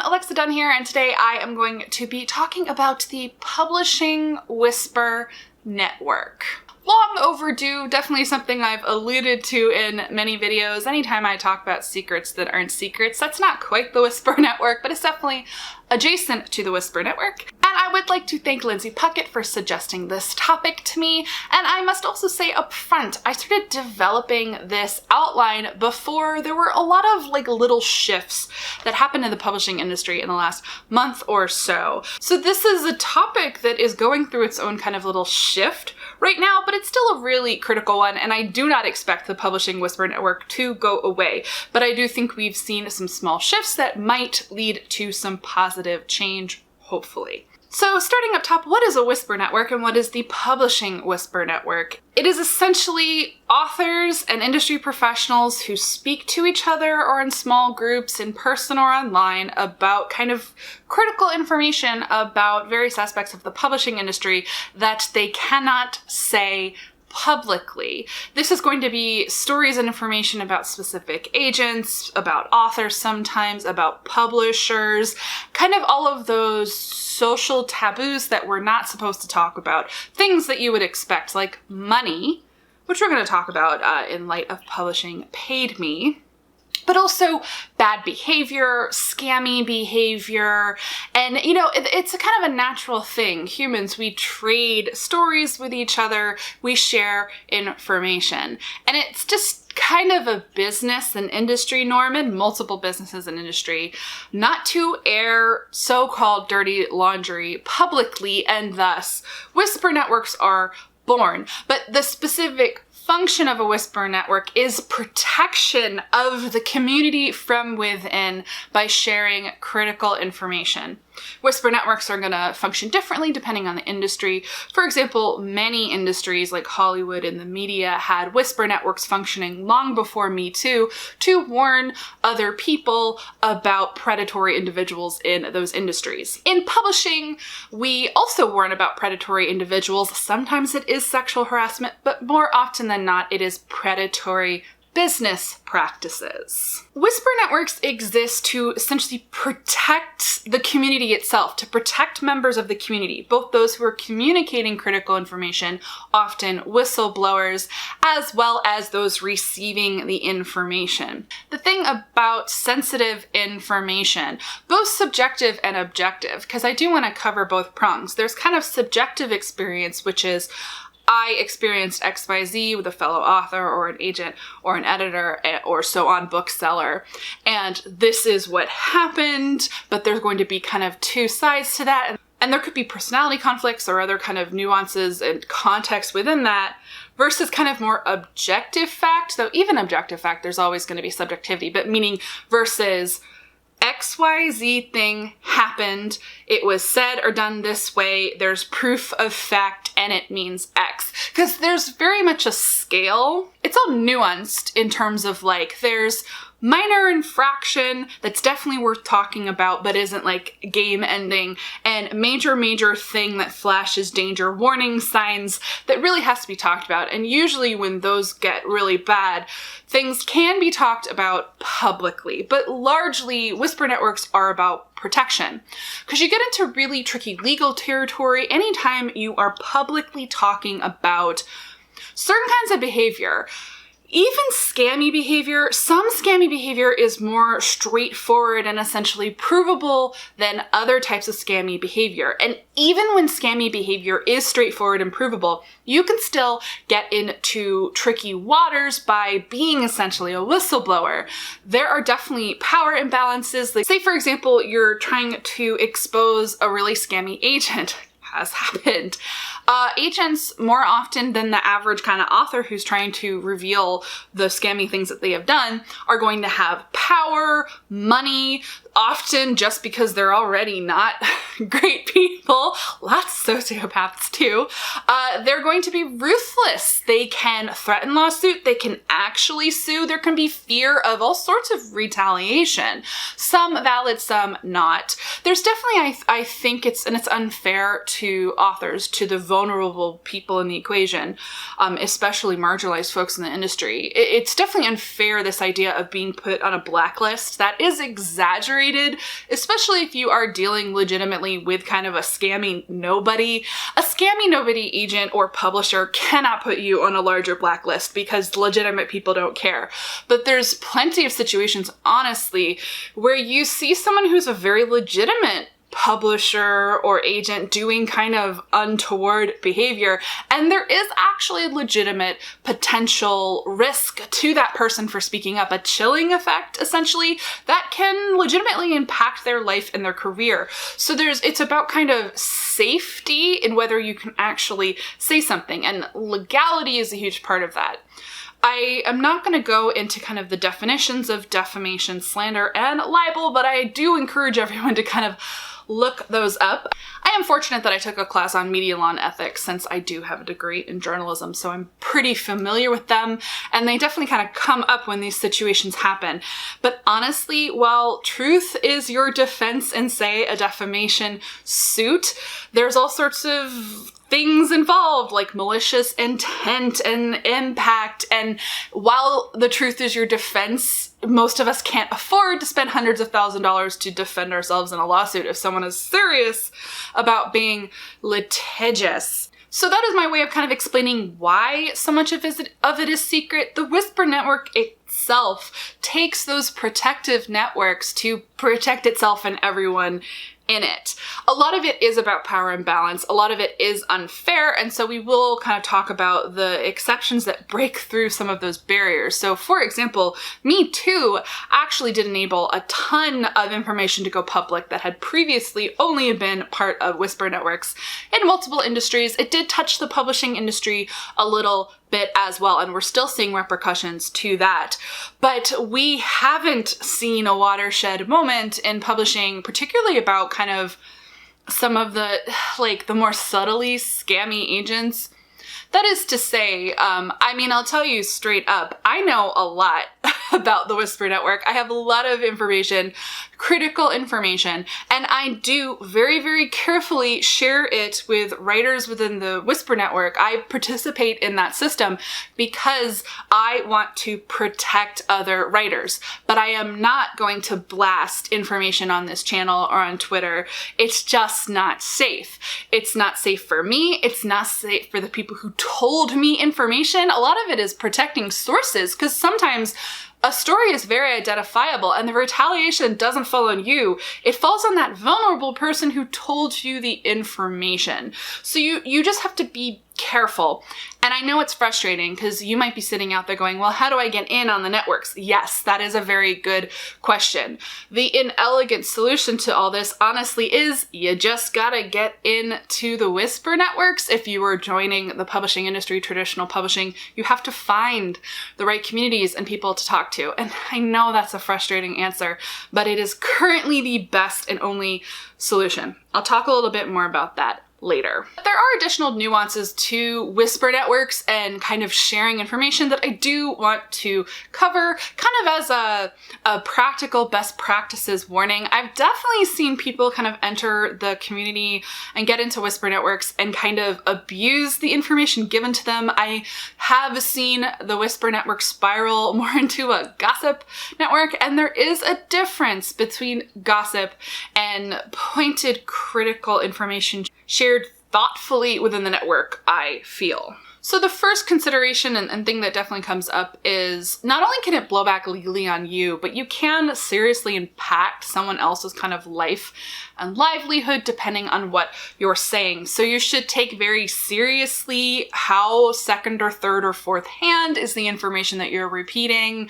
everyone, Alexa Donne here, and today I am going to be talking about the Publishing Whisper Network. Long overdue, definitely something I've alluded to in many videos. Anytime I talk about secrets that aren't secrets, that's not quite the Whisper Network, but it's definitely adjacent to the Whisper Network. And I would like to thank Lindsay Puckett for suggesting this topic to me. And I must also say up front, I started developing this outline before there were a lot of little shifts that happened in the publishing industry in the last month or so. So this is a topic that is going through its own kind of little shift right now, but it's still a really critical one, and I do not expect the Publishing Whisper Network to go away. But I do think we've seen some small shifts that might lead to some positive change, hopefully. So starting up top, what is a Whisper Network and what is the Publishing Whisper Network? It is essentially authors and industry professionals who speak to each other or in small groups, in person or online, about kind of critical information about various aspects of the publishing industry that they cannot say publicly. This is going to be stories and information about specific agents, about authors sometimes, about publishers, kind of all of those social taboos that we're not supposed to talk about. Things that you would expect, like money, which we're going to talk about in light of publishing paid me, but also bad behavior, scammy behavior, and it's a kind of a natural thing. Humans, we trade stories with each other, we share information, and it's just kind of a business and industry norm in multiple businesses and industry not to air so-called dirty laundry publicly, and thus whisper networks are born. But the specific function of a Whisper Network is protection of the community from within by sharing critical information. Whisper networks are going to function differently depending on the industry. For example, many industries like Hollywood and the media had whisper networks functioning long before Me Too to warn other people about predatory individuals in those industries. In publishing, we also warn about predatory individuals. Sometimes it is sexual harassment, but more often than not, it is predatory business practices. Whisper networks exist to essentially protect the community itself, to protect members of the community, both those who are communicating critical information, often whistleblowers, as well as those receiving the information. The thing about sensitive information, both subjective and objective, because I do want to cover both prongs. There's kind of subjective experience, which is I experienced XYZ with a fellow author or an agent or an editor or so on bookseller, and this is what happened, but there's going to be kind of two sides to that, and there could be personality conflicts or other kind of nuances and context within that, versus kind of more objective fact, though even objective fact, there's always going to be subjectivity, but meaning versus XYZ thing happened, it was said or done this way, there's proof of fact, and it means X. Because there's very much a scale. It's all nuanced in terms of there's minor infraction that's definitely worth talking about but isn't game ending, and major thing that flashes danger warning signs that really has to be talked about. And usually when those get really bad, things can be talked about publicly, but largely whisper networks are about protection. Because you get into really tricky legal territory anytime you are publicly talking about certain kinds of behavior. Even scammy behavior, some scammy behavior is more straightforward and essentially provable than other types of scammy behavior. And even when scammy behavior is straightforward and provable, you can still get into tricky waters by being essentially a whistleblower. There are definitely power imbalances. Say, for example, you're trying to expose a really scammy agent. Has happened. Agents, more often than the average kind of author who's trying to reveal the scammy things that they have done, are going to have power, money, often just because they're already not great people. Lots of sociopaths too. They're going to be ruthless. They can threaten lawsuit. They can actually sue. There can be fear of all sorts of retaliation. Some valid, some not. there's definitely, I think it's unfair to authors, to the vulnerable people in the equation, especially marginalized folks in the industry. It's definitely unfair, this idea of being put on a blacklist. That is exaggerated, especially if you are dealing legitimately with kind of a scammy nobody. A scammy nobody agent or publisher cannot put you on a larger blacklist because legitimate people don't care. But there's plenty of situations, honestly, where you see someone who's a very legitimate publisher or agent doing kind of untoward behavior, and there is actually a legitimate potential risk to that person for speaking up, a chilling effect essentially that can legitimately impact their life and their career. So it's about kind of safety in whether you can actually say something, and legality is a huge part of that. I am not going to go into kind of the definitions of defamation, slander, and libel, but I do encourage everyone to kind of look those up. I am fortunate that I took a class on media law and ethics, since I do have a degree in journalism, so I'm pretty familiar with them, and they definitely kind of come up when these situations happen. But honestly, while truth is your defense in, say, a defamation suit, there's all sorts of things involved, like malicious intent and impact, and while the truth is your defense, most of us can't afford to spend hundreds of thousands of dollars to defend ourselves in a lawsuit if someone is serious about being litigious. So that is my way of kind of explaining why so much of it is secret. The Whisper Network itself takes those protective networks to protect itself and everyone in it. A lot of it is about power imbalance. A lot of it is unfair. And so we will kind of talk about the exceptions that break through some of those barriers. So for example, Me Too actually did enable a ton of information to go public that had previously only been part of Whisper Networks in multiple industries. It did touch the publishing industry a little bit as well, and we're still seeing repercussions to that. But we haven't seen a watershed moment in publishing, particularly about kind of some of the, like, the more subtly scammy agents. That is to say, I mean, I'll tell you straight up, I know a lot about the Whisper Network. I have a lot of information, critical information, and I do very, very carefully share it with writers within the Whisper Network. I participate in that system because I want to protect other writers, but I am not going to blast information on this channel or on Twitter. It's just not safe. It's not safe for me. It's not safe for the people who told me information. A lot of it is protecting sources, because sometimes a story is very identifiable and the retaliation doesn't fall on you. It falls on that vulnerable person who told you the information. So you just have to be careful. And I know it's frustrating because you might be sitting out there going, well, how do I get in on the networks? Yes, that is a very good question. The inelegant solution to all this, honestly, is you just gotta get into the Whisper Networks. If you are joining the publishing industry, traditional publishing, you have to find the right communities and people to talk to. And I know that's a frustrating answer, but it is currently the best and only solution. I'll talk a little bit more about that later. There are additional nuances to Whisper Networks and kind of sharing information that I do want to cover, kind of as a practical best practices warning. I've definitely seen people kind of enter the community and get into Whisper Networks and kind of abuse the information given to them. I have seen the Whisper Network spiral more into a gossip network, and there is a difference between gossip and pointed critical information shared thoughtfully within the network, I feel. So the first consideration and thing that definitely comes up is not only can it blow back legally on you, but you can seriously impact someone else's kind of life and livelihood depending on what you're saying. So you should take very seriously how second or third or fourth hand is the information that you're repeating.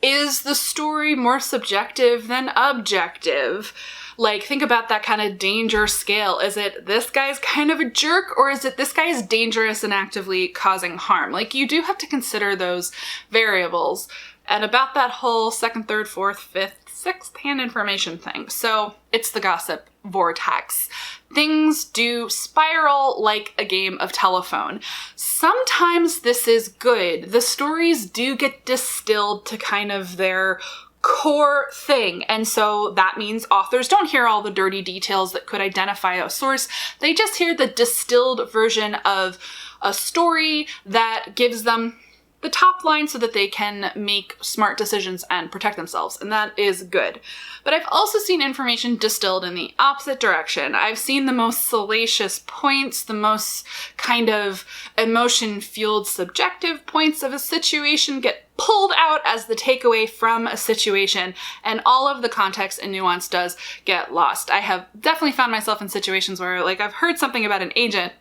Is the story more subjective than objective? Like, think about that kind of danger scale. Is it this guy's kind of a jerk, or is it this guy is dangerous and actively causing harm? Like, you do have to consider those variables. And about that whole second, third, fourth, fifth, sixth hand information thing. So it's the gossip vortex. Things do spiral like a game of telephone. Sometimes this is good. The stories do get distilled to kind of their core thing. And so that means authors don't hear all the dirty details that could identify a source. They just hear the distilled version of a story that gives them the top line so that they can make smart decisions and protect themselves. And that is good. But I've also seen information distilled in the opposite direction. I've seen the most salacious points, the most kind of emotion-fueled subjective points of a situation get pulled out as the takeaway from a situation, and all of the context and nuance does get lost. I have definitely found myself in situations where, like, I've heard something about an agent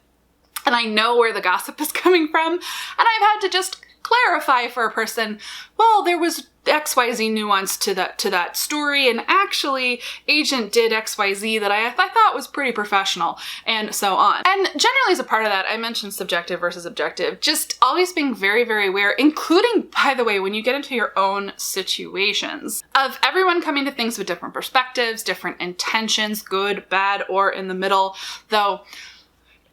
and I know where the gossip is coming from, and I've had to just clarify for a person, well, there was XYZ nuance to that story, and actually agent did XYZ that I thought was pretty professional, and so on. And generally as a part of that, I mentioned subjective versus objective, just always being very, very aware, including, by the way, when you get into your own situations, of everyone coming to things with different perspectives, different intentions, good, bad, or in the middle, though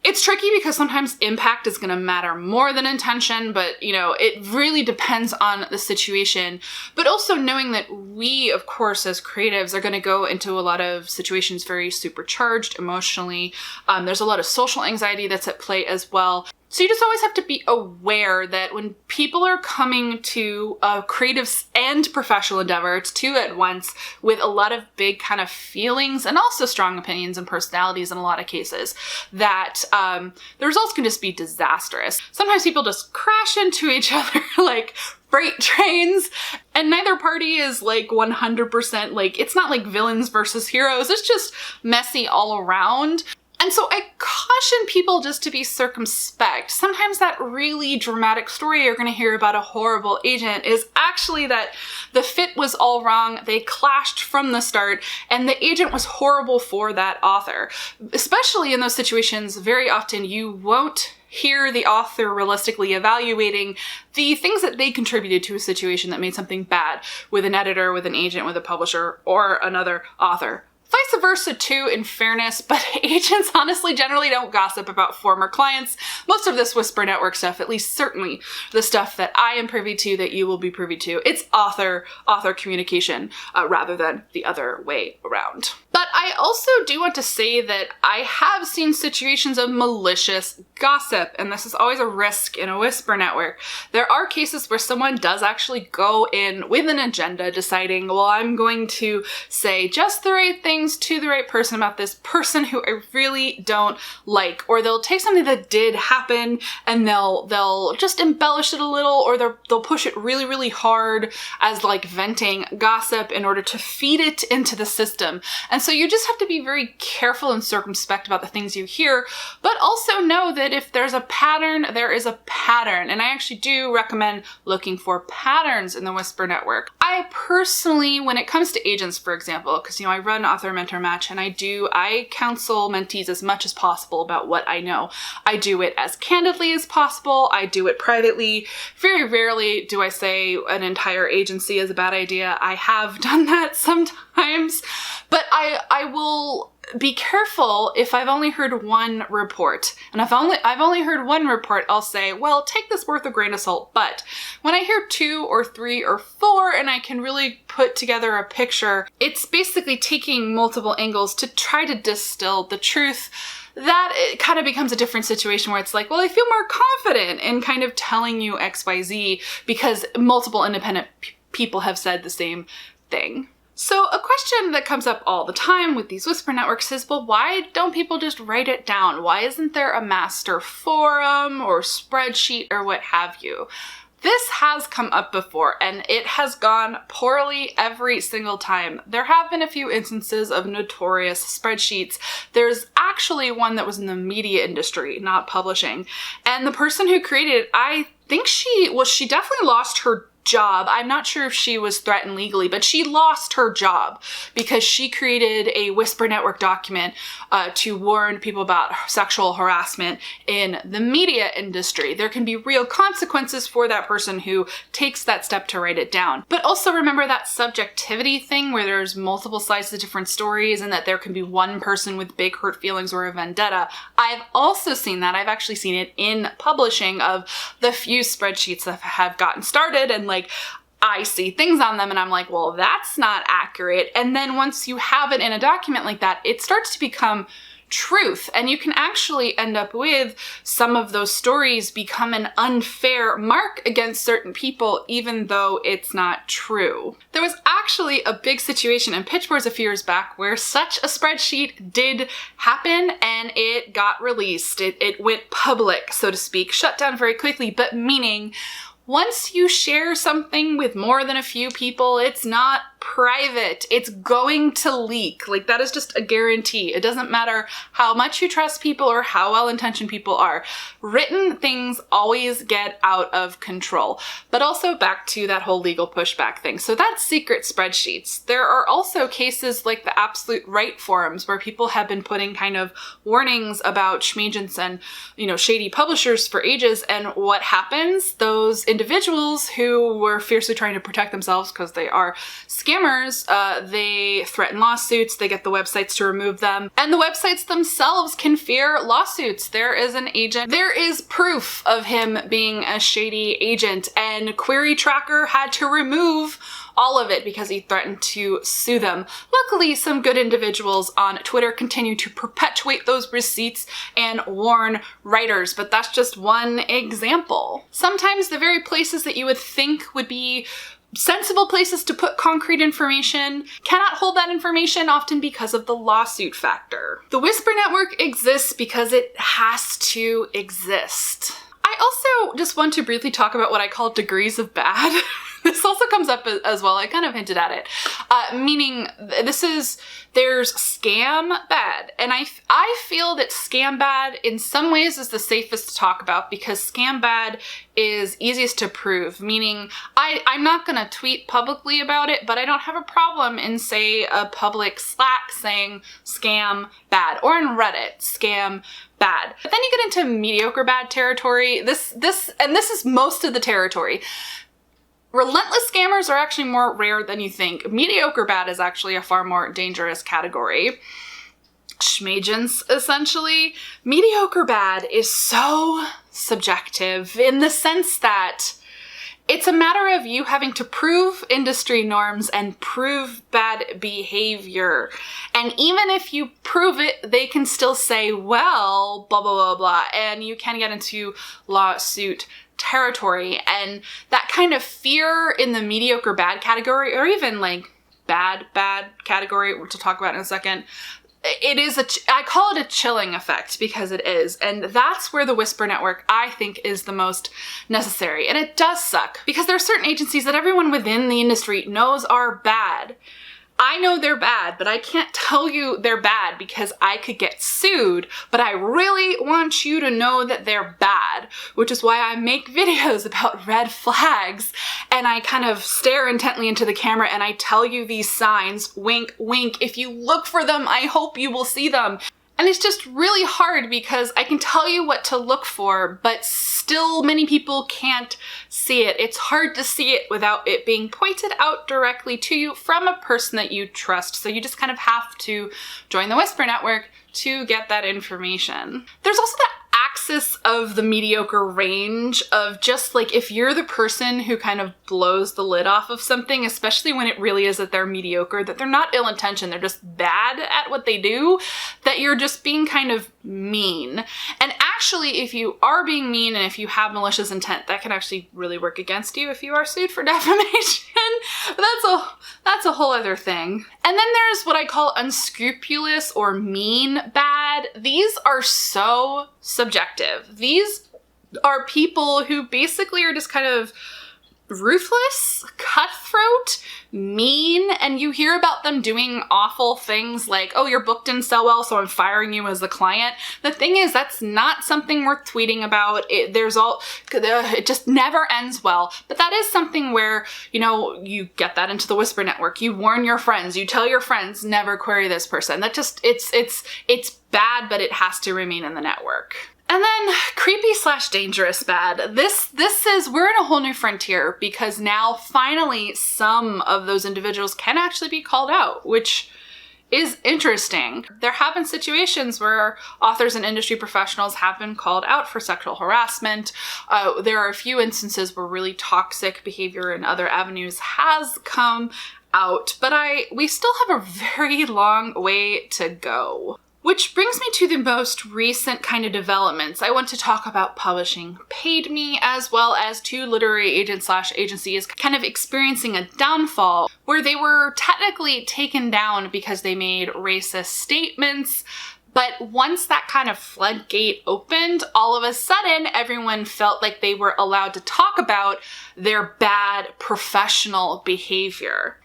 it's tricky because sometimes impact is going to matter more than intention, but you know, it really depends on the situation. But also knowing that we, of course, as creatives are going to go into a lot of situations very supercharged emotionally. There's a lot of social anxiety that's at play as well. So you just always have to be aware that when people are coming to a creative and professional endeavor, it's two at once, with a lot of big kind of feelings and also strong opinions and personalities in a lot of cases, that the results can just be disastrous. Sometimes people just crash into each other like freight trains, and neither party is like 100% like, it's not like villains versus heroes, it's just messy all around. And so I caution people just to be circumspect. Sometimes that really dramatic story you're going to hear about a horrible agent is actually that the fit was all wrong, they clashed from the start, and the agent was horrible for that author. Especially in those situations, very often you won't hear the author realistically evaluating the things that they contributed to a situation that made something bad with an editor, with an agent, with a publisher, or another author. Vice versa too, in fairness, but agents honestly generally don't gossip about former clients. Most of this Whisper Network stuff, at least certainly the stuff that I am privy to that you will be privy to, it's author communication rather than the other way around. But I also do want to say that I have seen situations of malicious gossip, and this is always a risk in a Whisper Network. There are cases where someone does actually go in with an agenda deciding, well, I'm going to say just the right things to the right person about this person who I really don't like, or they'll take something that did happen and they'll just embellish it a little, or they'll push it really, really hard as like venting gossip in order to feed it into the system. And so you just have to be very careful and circumspect about the things you hear, but also know that if there's a pattern, there is a pattern. And I actually do recommend looking for patterns in the Whisper Network. I personally, when it comes to agents, for example, because you know, I run Author Mentor Match, and I counsel mentees as much as possible about what I know. I do it as candidly as possible. I do it privately. Very rarely do I say an entire agency is a bad idea. I have done that sometimes, but I will be careful if I've only heard one report. And if I've only heard one report, I'll say, well, take this with a grain of salt. But when I hear 2 or 3 or 4 and I can really put together a picture, it's basically taking multiple angles to try to distill the truth. That it kind of becomes a different situation where it's like, well, I feel more confident in kind of telling you XYZ because multiple independent people have said the same thing. So a question that comes up all the time with these Whisper Networks is, well, why don't people just write it down? Why isn't there a master forum or spreadsheet or what have you? This has come up before, and it has gone poorly every single time. There have been a few instances of notorious spreadsheets. There's actually one that was in the media industry, not publishing. And the person who created it, I think she definitely lost her job. I'm not sure if she was threatened legally, but she lost her job because she created a Whisper Network document to warn people about sexual harassment in the media industry. There can be real consequences for that person who takes that step to write it down. But also remember that subjectivity thing where there's multiple sides to different stories and that there can be one person with big hurt feelings or a vendetta. I've also seen that. I've actually seen it in publishing of the few spreadsheets that have gotten started, and like, I see things on them and I'm like, well, that's not accurate. And then once you have it in a document like that, it starts to become truth, and you can actually end up with some of those stories become an unfair mark against certain people, even though it's not true. There was actually a big situation in Pitchboards a few years back where such a spreadsheet did happen, and it got released. It went public, so to speak, shut down very quickly, but meaning once you share something with more than a few people, it's not private. It's going to leak. Like, that is just a guarantee. It doesn't matter how much you trust people or how well-intentioned people are. Written things always get out of control. But also back to that whole legal pushback thing. So that's secret spreadsheets. There are also cases like the Absolute Right forums where people have been putting kind of warnings about schmagents and, shady publishers for ages. And what happens? Those individuals who were fiercely trying to protect themselves because they are scammers, they threaten lawsuits, they get the websites to remove them, and the websites themselves can fear lawsuits. There is an agent, there is proof of him being a shady agent, and Query Tracker had to remove all of it because he threatened to sue them. Luckily, some good individuals on Twitter continue to perpetuate those receipts and warn writers, but that's just one example. Sometimes the very places that you would think would be sensible places to put concrete information cannot hold that information, often because of the lawsuit factor. The Whisper Network exists because it has to exist. I also just want to briefly talk about what I call degrees of bad. This also comes up as well. I kind of hinted at it. Meaning there's scam bad. And I feel that scam bad in some ways is the safest to talk about because scam bad is easiest to prove. Meaning I'm not going to tweet publicly about it, but I don't have a problem in, say, a public Slack saying scam bad, or in Reddit, scam bad. But then you get into mediocre bad territory. This is most of the territory. Relentless scammers are actually more rare than you think. Mediocre bad is actually a far more dangerous category. Schmagents, essentially. Mediocre bad is so subjective in the sense that it's a matter of you having to prove industry norms and prove bad behavior. And even if you prove it, they can still say, well, blah, blah, blah, blah. And you can get into lawsuit territory. And that kind of fear in the mediocre bad category, or even like bad category, which we'll talk about in a second, I call it a chilling effect because it is. And that's where the Whisper Network, I think, is the most necessary. And it does suck because there are certain agencies that everyone within the industry knows are bad. I know they're bad, but I can't tell you they're bad because I could get sued, but I really want you to know that they're bad, which is why I make videos about red flags, and I kind of stare intently into the camera and I tell you these signs, wink, wink. If you look for them, I hope you will see them. And it's just really hard because I can tell you what to look for, but still many people can't see it. It's hard to see it without it being pointed out directly to you from a person that you trust. So you just kind of have to join the Whisper Network to get that information. There's also that axis of the mediocre range of just like, if you're the person who kind of blows the lid off of something, especially when it really is that they're mediocre, that they're not ill-intentioned, they're just bad at what they do, that you're just being kind of mean. And actually, if you are being mean and if you have malicious intent, that can actually really work against you if you are sued for defamation. But that's a whole other thing. And then there's what I call unscrupulous or mean bad. These are so subjective. These are people who basically are just kind of ruthless, cutthroat, mean, and you hear about them doing awful things like, oh, your book didn't sell well, so I'm firing you as the client. The thing is, that's not something worth tweeting about. It just never ends well. But that is something where, you get that into the Whisper Network. You warn your friends. You tell your friends, never query this person. That just, it's bad, but it has to remain in the network. And then creepy/dangerous bad. This is, we're in a whole new frontier because now finally some of those individuals can actually be called out, which is interesting. interesting. There have been situations where authors and industry professionals have been called out for sexual harassment. There are a few instances where really toxic behavior in other avenues has come out, but we still have a very long way to go. Which brings me to the most recent kind of developments. I want to talk about Publishing Paid Me, as well as two literary agents/agencies kind of experiencing a downfall where they were technically taken down because they made racist statements. But once that kind of floodgate opened, all of a sudden everyone felt like they were allowed to talk about their bad professional behavior.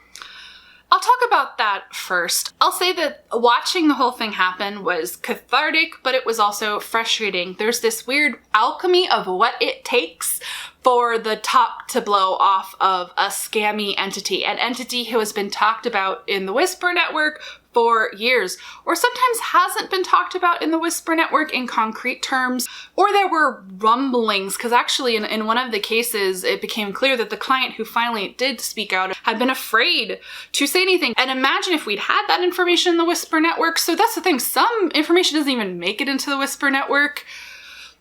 I'll talk about that first. I'll say that watching the whole thing happen was cathartic, but it was also frustrating. There's this weird alchemy of what it takes for the top to blow off of a scammy entity, an entity who has been talked about in the Whisper Network for years, or sometimes hasn't been talked about in the Whisper Network in concrete terms, or there were rumblings, because actually in one of the cases, it became clear that the client who finally did speak out had been afraid to say anything. And imagine if we'd had that information in the Whisper Network. So that's the thing, some information doesn't even make it into the Whisper Network.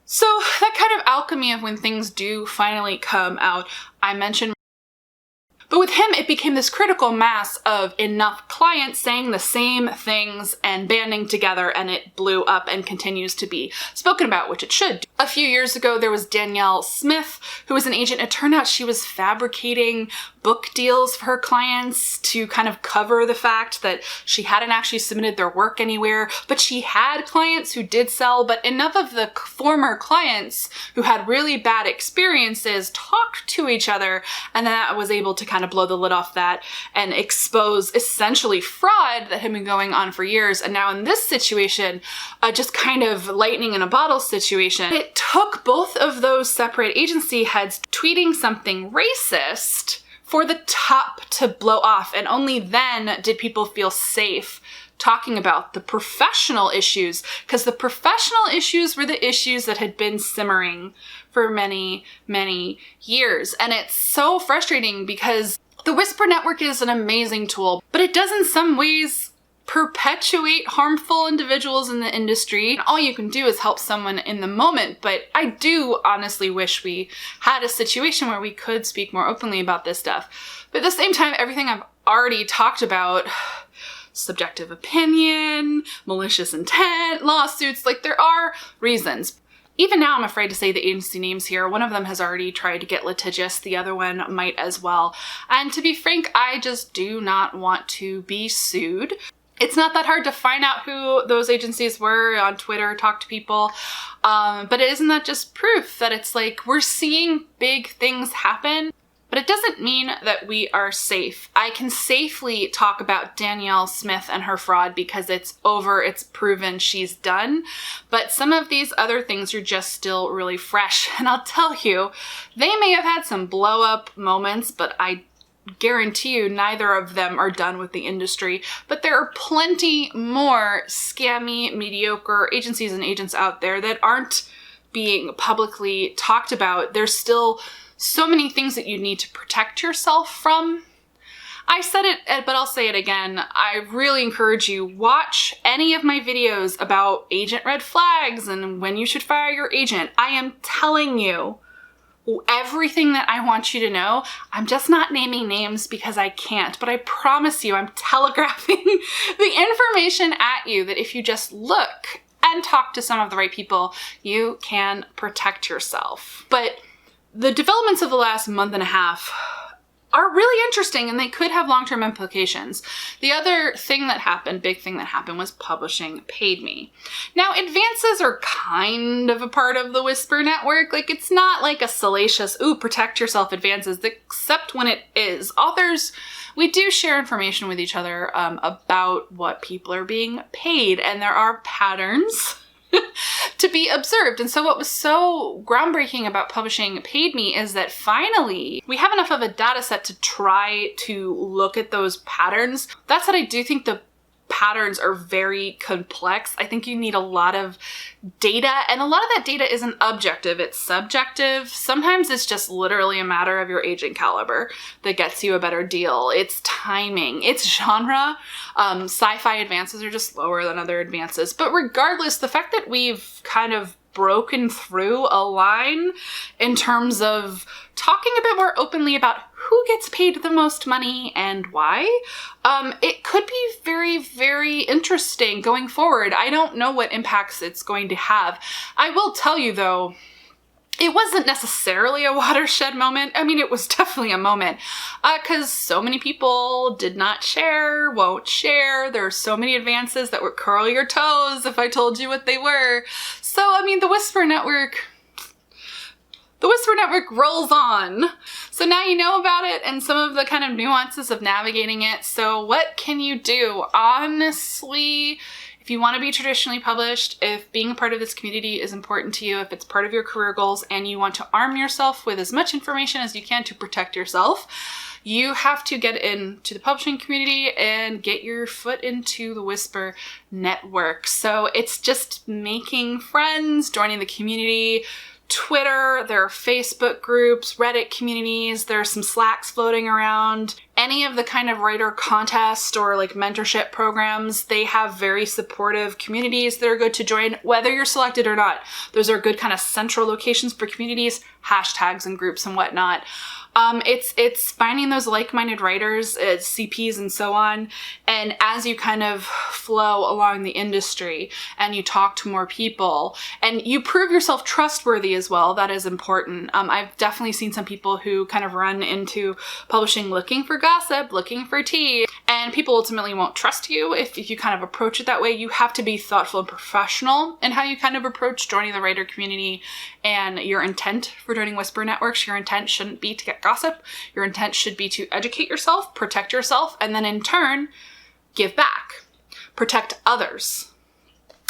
So that kind of alchemy of when things do finally come out, I mentioned. But with him, it became this critical mass of enough clients saying the same things and banding together, and it blew up and continues to be spoken about, which it should. A few years ago, there was Danielle Smith, who was an agent. It turned out she was fabricating book deals for her clients to kind of cover the fact that she hadn't actually submitted their work anywhere, but she had clients who did sell, but enough of the former clients who had really bad experiences talked to each other, and that was able to kind of blow the lid off that and expose essentially fraud that had been going on for years. And now in this situation, just kind of lightning in a bottle situation, it took both of those separate agency heads tweeting something racist for the top to blow off. And only then did people feel safe talking about the professional issues, because the professional issues were the issues that had been simmering for many, many years. And it's so frustrating because the Whisper Network is an amazing tool, but it does in some ways perpetuate harmful individuals in the industry. All you can do is help someone in the moment, but I do honestly wish we had a situation where we could speak more openly about this stuff. But at the same time, everything I've already talked about, subjective opinion, malicious intent, lawsuits, like there are reasons. Even now, I'm afraid to say the agency names here. One of them has already tried to get litigious. The other one might as well. And to be frank, I just do not want to be sued. It's not that hard to find out who those agencies were on Twitter, talk to people. But isn't that just proof that it's like we're seeing big things happen? But it doesn't mean that we are safe. I can safely talk about Danielle Smith and her fraud because it's over, it's proven, she's done. But some of these other things are just still really fresh. And I'll tell you, they may have had some blow up moments, but I guarantee you neither of them are done with the industry. But there are plenty more scammy, mediocre agencies and agents out there that aren't being publicly talked about. There's still so many things that you need to protect yourself from. I said it, but I'll say it again. I really encourage you, watch any of my videos about agent red flags and when you should fire your agent. I am telling you everything that I want you to know. I'm just not naming names because I can't, but I promise you, I'm telegraphing the information at you that if you just look and talk to some of the right people, you can protect yourself. But the developments of the last month and a half are really interesting and they could have long-term implications. The other thing that happened, big thing that happened, was Publishing Paid Me. Now, advances are kind of a part of the Whisper Network. Like, it's not like a salacious, ooh, protect yourself advances, except when it is. Authors, we do share information with each other about what people are being paid, and there are patterns to be observed. And so what was so groundbreaking about Publishing Paid Me is that finally we have enough of a data set to try to look at those patterns. That said, I do think the patterns are very complex. I think you need a lot of data, and a lot of that data isn't objective, it's subjective. Sometimes it's just literally a matter of your agent caliber that gets you a better deal. It's timing, it's genre. Sci-fi advances are just lower than other advances. But regardless, the fact that we've kind of broken through a line in terms of talking a bit more openly about who gets paid the most money and why, it could be very, very interesting going forward. I don't know what impacts it's going to have. I will tell you though, it wasn't necessarily a watershed moment. I mean, it was definitely a moment because so many people did not share, won't share. There are so many advances that would curl your toes if I told you what they were. So, I mean, the Whisper Network rolls on. So now you know about it and some of the kind of nuances of navigating it. So what can you do? Honestly, if you want to be traditionally published, if being a part of this community is important to you, if it's part of your career goals and you want to arm yourself with as much information as you can to protect yourself, you have to get into the publishing community and get your foot into the Whisper Network. So it's just making friends, joining the community, Twitter, there are Facebook groups, Reddit communities, there are some Slacks floating around. Any of the kind of writer contest or like mentorship programs, they have very supportive communities that are good to join, whether you're selected or not. Those are good kind of central locations for communities, hashtags and groups and whatnot. It's finding those like-minded writers, CPs and so on. And as you kind of flow along the industry and you talk to more people and you prove yourself trustworthy as well, that is important. I've definitely seen some people who kind of run into publishing looking for gossip, looking for tea, and people ultimately won't trust you if you kind of approach it that way. You have to be thoughtful and professional in how you kind of approach joining the writer community and your intent for joining Whisper Networks. Your intent shouldn't be to get gossip. Your intent should be to educate yourself, protect yourself, and then in turn, give back, protect others.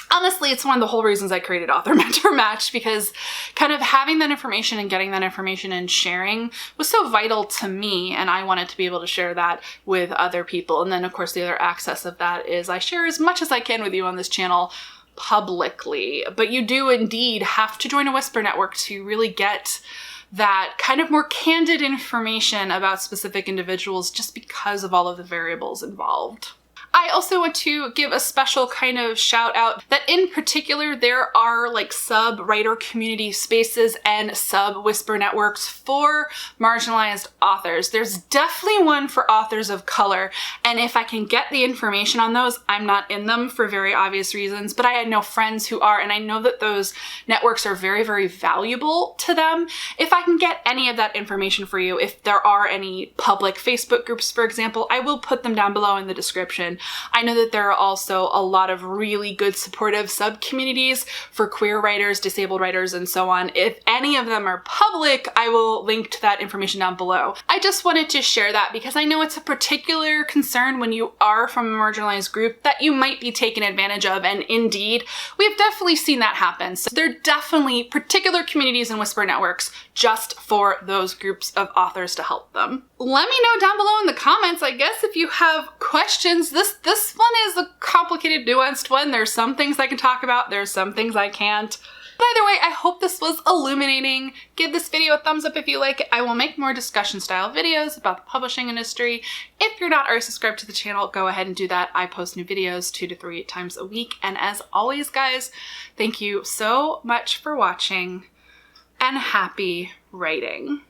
Honestly, it's one of the whole reasons I created Author Mentor Match, because kind of having that information and getting that information and sharing was so vital to me, and I wanted to be able to share that with other people. And then of course the other access of that is I share as much as I can with you on this channel publicly, but you do indeed have to join a Whisper Network to really get that kind of more candid information about specific individuals just because of all of the variables involved. I also want to give a special kind of shout out that in particular there are like sub-writer community spaces and sub-Whisper networks for marginalized authors. There's definitely one for authors of color, and if I can get the information on those, I'm not in them for very obvious reasons, but I know friends who are, and I know that those networks are very, very valuable to them. If I can get any of that information for you, if there are any public Facebook groups, for example, I will put them down below in the description. I know that there are also a lot of really good supportive sub-communities for queer writers, disabled writers, and so on. If any of them are public, I will link to that information down below. I just wanted to share that because I know it's a particular concern when you are from a marginalized group that you might be taken advantage of, and indeed, we've definitely seen that happen. So there are definitely particular communities and Whisper networks just for those groups of authors to help them. Let me know down below in the comments, I guess, if you have questions. This one is a complicated, nuanced one. There's some things I can talk about, there's some things I can't. But either way, I hope this was illuminating. Give this video a thumbs up if you like it. I will make more discussion style videos about the publishing industry. If you're not already subscribed to the channel, go ahead and do that. I post new videos 2 to 3 times a week. And as always, guys, thank you so much for watching and happy writing.